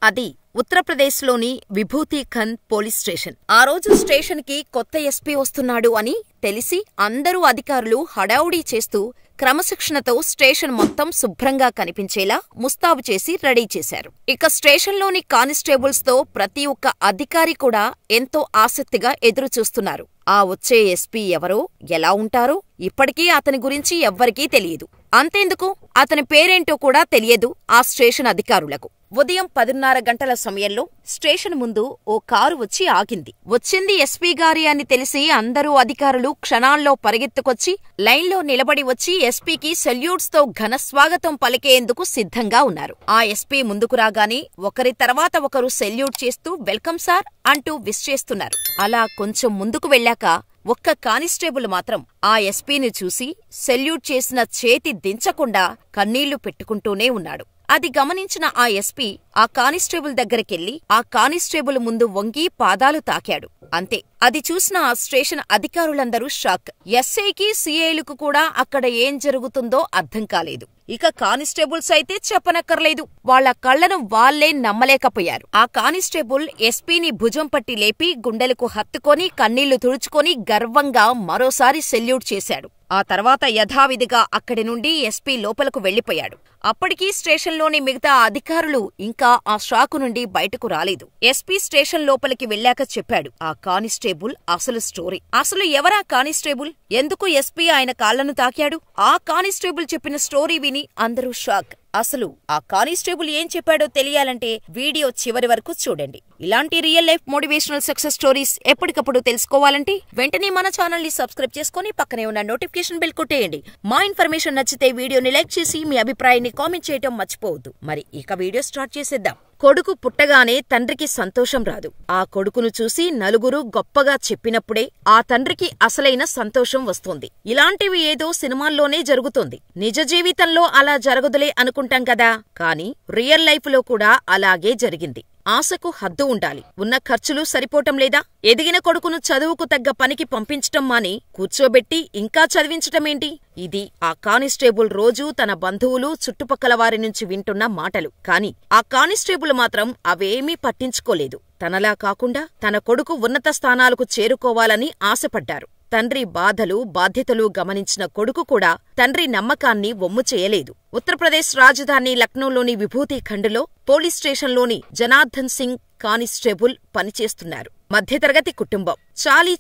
అది ఉత్తరప్రదేశ్లోని విభూతీఖండ్ police station. ఆ రోజు స్టేషన్కి కొత్త ఎస్పీ వస్తున్నాడు అని తెలిసి అందరూ అధికారులు హడావుడీ చేస్తూ క్రమశిక్షణతో స్టేషన్ మొత్తం శుభ్రంగా కనిపించేలా ముస్తాబు చేసి రెడీ చేశారు. ఇక స్టేషన్లోని కానిస్టేబుల్స్తో ప్రతి ఒక్క అధికారి కూడా ఎంతో ఆసక్తిగా ఎదురుచూస్తున్నారు. ఆ వచ్చే ఎస్పీ ఎవరో, ఎలా ఉంటారో ఇప్పటికీ అతని గురించి ఎవ్వరికీ తెలియదు. అంతెందుకు, అతని పేరేంటో కూడా తెలియదు ఆ స్టేషన్ అధికారులకు. ఉదయం 10:30 గంటల సమయంలో స్టేషన్ ముందు ఓ కారు వచ్చి ఆగింది. వచ్చింది ఎస్పీ గారి అని తెలిసి అందరూ అధికారులు క్షణాల్లో పరిగెత్తుకొచ్చి లైన్లో నిలబడి వచ్చి ఎస్పీకి సెల్యూట్స్తో ఘన స్వాగతం పలికేందుకు సిద్ధంగా ఉన్నారు. ఆ ఎస్పీ ముందుకు రాగానే ఒకరి తర్వాత ఒకరు సెల్యూట్ చేస్తూ వెల్కమ్ సార్ అంటూ విష్ చేస్తున్నారు. అలా కొంచెం ముందుకు వెళ్ళాక ఒక్క కానిస్టేబుల్ మాత్రం ఆ ఎస్పీని చూసి సెల్యూట్ చేసిన చేతి దించకుండా కన్నీళ్లు పెట్టుకుంటూనే ఉన్నాడు. అది గమనించిన ఆ ఎస్పీ ఆ కానిస్టేబుల్ దగ్గరికెళ్లి ఆ కానిస్టేబుల్ ముందు వంగి పాదాలు తాకాడు. అంతే. అది చూసిన ఆ స్టేషన్ అధికారులందరూ షాక్. ఎస్ఐకి, సిఐలకు కూడా అక్కడ ఏం జరుగుతుందో అర్థం కాలేదు. ఇక కానిస్టేబుల్స్ అయితే చెప్పనక్కర్లేదు. వాళ్ల కళ్లను వాళ్లే నమ్మలేకపోయారు. ఆ కానిస్టేబుల్ ఎస్పీని భుజం పట్టి లేపి గుండెలకు హత్తుకొని కన్నీళ్లు తుడుచుకొని గర్వంగా మరోసారి సెల్యూట్ చేశాడు. ఆ తర్వాత యథావిధిగా అక్కడి నుండి ఎస్పీ లోపలకు వెళ్లిపోయాడు. అప్పటికీ స్టేషన్లోని మిగతా అధికారులు ఇంకా ఆ షాకు నుండి బయటకు రాలేదు. ఎస్పీ స్టేషన్ లోపలికి వెళ్ళాక చెప్పాడు ఆ కానిస్టేబుల్ అసలు స్టోరీ. అసలు ఎవరా కానిస్టేబుల్? ఎందుకు ఎస్పీ ఆయన కాళ్లను తాకాడు? ఆ కానిస్టేబుల్ చెప్పిన స్టోరీ విని అందరూ షాక్. అసలు ఆ కానిస్టేబుల్ ఏం చెప్పాడో తెలియాలంటే వీడియో చివరి వరకు చూడండి. ఇలాంటి real life motivational success stories ఎప్పటికప్పుడు తెలుసుకోవాలంటే వెంటనే మన ఛానల్ ని సబ్స్క్రైబ్ చేసుకుని పక్కనే ఉన్న నోటిఫికేషన్ బెల్ కొట్టేయండి. మా ఇన్ఫర్మేషన్ నచ్చితే వీడియోని లైక్ చేసి మీ అభిప్రాయాన్ని కామెంట్ చేయటం మర్చిపోవద్దు. మరి ఇక వీడియో స్టార్ట్ చేసేద్దాం. కొడుకు పుట్టగానే తండ్రికి సంతోషం రాదు. ఆ కొడుకును చూసి నలుగురు గొప్పగా చెప్పినప్పుడే ఆ తండ్రికి అసలైన సంతోషం వస్తుంది. ఇలాంటివి ఏదో సినిమాల్లోనే జరుగుతుంది. నిజ జీవితంలో అలా జరగదులే అనుకుంటాం కదా, కానీ రియల్ లైఫ్ లో కూడా అలాగే జరిగింది. ఆశకు హద్దు ఉండాలి. ఉన్న ఖర్చులు సరిపోవటం లేదా? ఎదిగిన కొడుకును చదువుకు తగ్గ పనికి పంపించటం మాని కూర్చోబెట్టి ఇంకా చదివించటమేంటి? ఇది ఆ కానిస్టేబుల్ రోజూ తన బంధువులు, చుట్టుపక్కల వారి నుంచి వింటున్న మాటలు. కాని ఆ కానిస్టేబుల్ మాత్రం అవేమీ పట్టించుకోలేదు. తనలా కాకుండా తన కొడుకు ఉన్నత స్థానాలకు చేరుకోవాలని ఆశపడ్డారు. తండ్రి బాధలు, బాధ్యతలు గమనించిన కొడుకు కూడా తండ్రి నమ్మకాన్ని వమ్ము చేయలేదు. ఉత్తరప్రదేశ్ రాజధాని లక్నోలోని విభూతీఖండ్లో పోలీస్ స్టేషన్లోని జనార్దన్ సింగ్ కానిస్టేబుల్ పనిచేస్తున్నారు. మధ్యతరగతి కుటుంబం,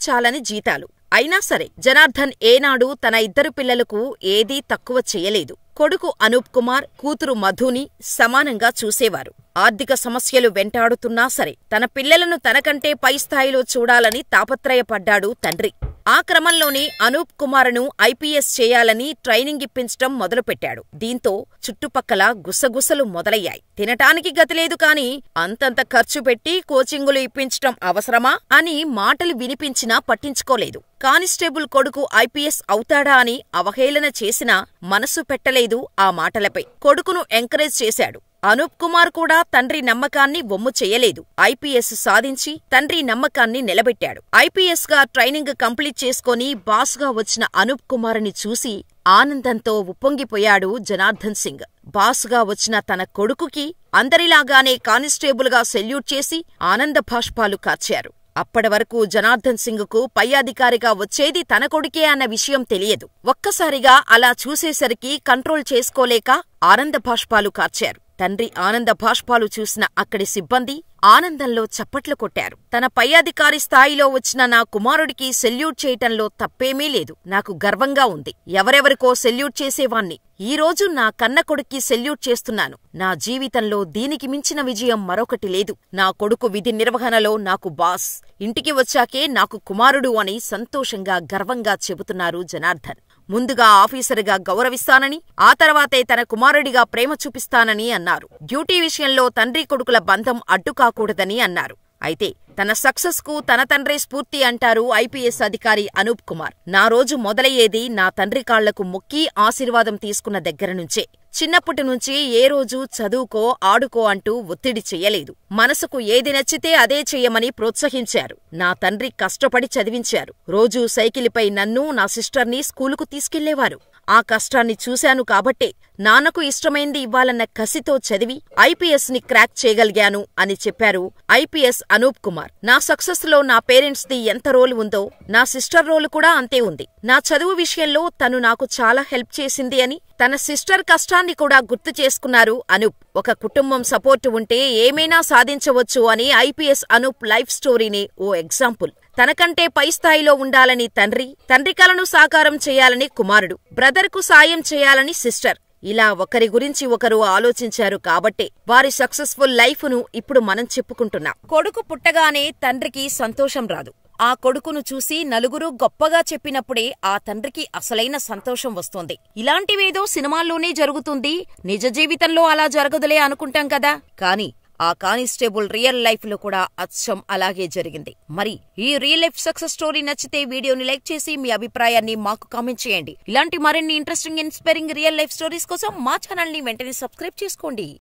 చాలని జీతాలు. అయినా సరే జనార్దన్ ఏనాడు తన ఇద్దరు పిల్లలకు ఏదీ తక్కువ చేయలేదు. కొడుకు అనూప్ కుమార్, కూతురు మధుని సమానంగా చూసేవారు. ఆర్థిక సమస్యలు వెంటాడుతున్నా సరే తన పిల్లలను తనకంటే పై స్థాయిలో చూడాలని తాపత్రయపడ్డాడు తండ్రి. ఆ క్రమంలోనే అనూప్ కుమార్ను ఐపీఎస్ చేయాలని ట్రైనింగ్ ఇప్పించటం మొదలుపెట్టాడు. దీంతో చుట్టుపక్కల గుసగుసలు మొదలయ్యాయి. తినటానికి గతిలేదు కాని అంతంత ఖర్చు పెట్టి కోచింగులు ఇప్పించటం అవసరమా అని మాటలు వినిపించినా పట్టించుకోలేదు. కానిస్టేబుల్ కొడుకు ఐపీఎస్ అవుతాడా అని అవహేళన చేసినా మనసు పెట్టలేదు ఆ మాటలపై. కొడుకును ఎంకరేజ్ చేశాడు. అనూప్ కుమార్ కూడా తండ్రి నమ్మకాన్ని వమ్ము చెయ్యలేదు. ఐపీఎస్ సాధించి తండ్రి నమ్మకాన్ని నిలబెట్టాడు. ఐపీఎస్ గా ట్రైనింగ్ కంప్లీట్ చేసుకుని బాస్ గా వచ్చిన అనూప్ కుమార్ని చూసి ఆనందంతో ఉప్పొంగిపోయాడు జనార్దన్ సింగ్. బాస్ గా వచ్చిన తన కొడుకుకి అందరిలాగానే కానిస్టేబుల్ గా సెల్యూట్ చేసి ఆనంద భాష్పాలు కార్చారు. అప్పటి వరకు జనార్దన్ సింగ్ కు పై అధికారిగా వచ్చేది తన కొడుకే అన్న విషయం తెలియదు. ఒక్కసారిగా అలా చూసేసరికి కంట్రోల్ చేసుకోలేక ఆనంద భాష్పాలు కార్చారు. తండ్రి ఆనంద భాష్పాలు చూసిన అక్కడి సిబ్బంది ఆనందంలో చప్పట్లు కొట్టారు. తన పై అధికారి స్థాయిలో వచ్చిన నా కుమారుడికి సెల్యూట్ చేయటంలో తప్పేమీ లేదు. నాకు గర్వంగా ఉంది. ఎవరెవరికో సెల్యూట్ చేసేవాణ్ణి. ఈరోజు నా కన్న కొడుక్కి సెల్యూట్ చేస్తున్నాను. నా జీవితంలో దీనికి మించిన విజయం మరొకటి లేదు. నా కొడుకు విధి నిర్వహణలో నాకు బాస్, ఇంటికి వచ్చాకే నాకు కుమారుడు అని సంతోషంగా, గర్వంగా చెబుతున్నారు జనార్దన్. ముందుగా ఆఫీసరుగా గౌరవిస్తానని, ఆ తర్వాతే తన కుమారుడిగా ప్రేమ చూపిస్తానని అన్నారు. డ్యూటీ విషయంలో తండ్రి కొడుకుల బంధం అడ్డుకాకూడదని అన్నారు. అయితే తన సక్సెస్ కు తన తండ్రే స్ఫూర్తి అంటారు ఐపీఎస్ అధికారి అనూప్ కుమార్. నా రోజు మొదలయ్యేది నా తండ్రి కాళ్లకు మొక్కి ఆశీర్వాదం తీసుకున్న దగ్గరనుంచే. చిన్నప్పటి నుంచి ఏ రోజూ చదువుకో, ఆడుకో అంటూ ఒత్తిడి చెయ్యలేదు. మనసుకు ఏది నచ్చితే అదే చెయ్యమని ప్రోత్సహించారు. నా తండ్రి కష్టపడి చదివించారు. రోజూ సైకిలుపై నన్ను, నా సిస్టర్ని స్కూలుకు తీసుకెళ్లేవారు. ఆ కష్టాన్ని చూశాను కాబట్టే నాన్నకు ఇష్టమైంది ఇవ్వాలన్న కసితో చదివి ఐపీఎస్ ని క్రాక్ చేయగలిగాను అని చెప్పారు ఐపీఎస్ అనూప్ కుమార్. నా సక్సెస్ లో నా పేరెంట్స్ ది ఎంత రోల్ ఉందో నా సిస్టర్ రోల్ కూడా అంతే ఉంది. నా చదువు విషయంలో తను నాకు చాలా హెల్ప్ చేసింది అని తన సిస్టర్ కష్టాన్ని కూడా గుర్తు చేసుకున్నారు అనూప్. ఒక కుటుంబం సపోర్టు ఉంటే ఏమైనా సాధించవచ్చు అని ఐపీఎస్ అనూప్ లైఫ్ స్టోరీనే ఓ ఎగ్జాంపుల్. తనకంటే పై స్థాయిలో ఉండాలని తండ్రి కలను సాకారం చేయాలని కుమారుడు, బ్రదర్కు సాయం చేయాలని సిస్టర్, ఇలా ఒకరి గురించి ఒకరు ఆలోచించారు కాబట్టే వారి సక్సెస్ఫుల్ లైఫ్ను ఇప్పుడు మనం చెప్పుకుంటున్నాం. కొడుకు పుట్టగానే తండ్రికి సంతోషం రాదు. ఆ కొడుకును చూసి నలుగురు గొప్పగా చెప్పినప్పుడే ఆ తండ్రికి అసలైన సంతోషం వస్తుంది. ఇలాంటివేదో సినిమాల్లోనే జరుగుతుంది, నిజ జీవితంలో అలా జరగదులే అనుకుంటాం కదా. కానీ ఆ కానిస్టేబుల్ రియల్ లైఫ్ లో కూడా అచ్చం అలాగే జరిగింది. మరి ఈ రియల్ లైఫ్ సక్సెస్ స్టోరీ నచ్చితే వీడియోని లైక్ చేసి మీ అభిప్రాయాన్ని మాకు కామెంట్ చేయండి. ఇలాంటి మరిన్ని interesting inspiring real life stories కోసం మా ఛానల్ ని వెంటనే సబ్స్క్రైబ్ చేసుకోండి.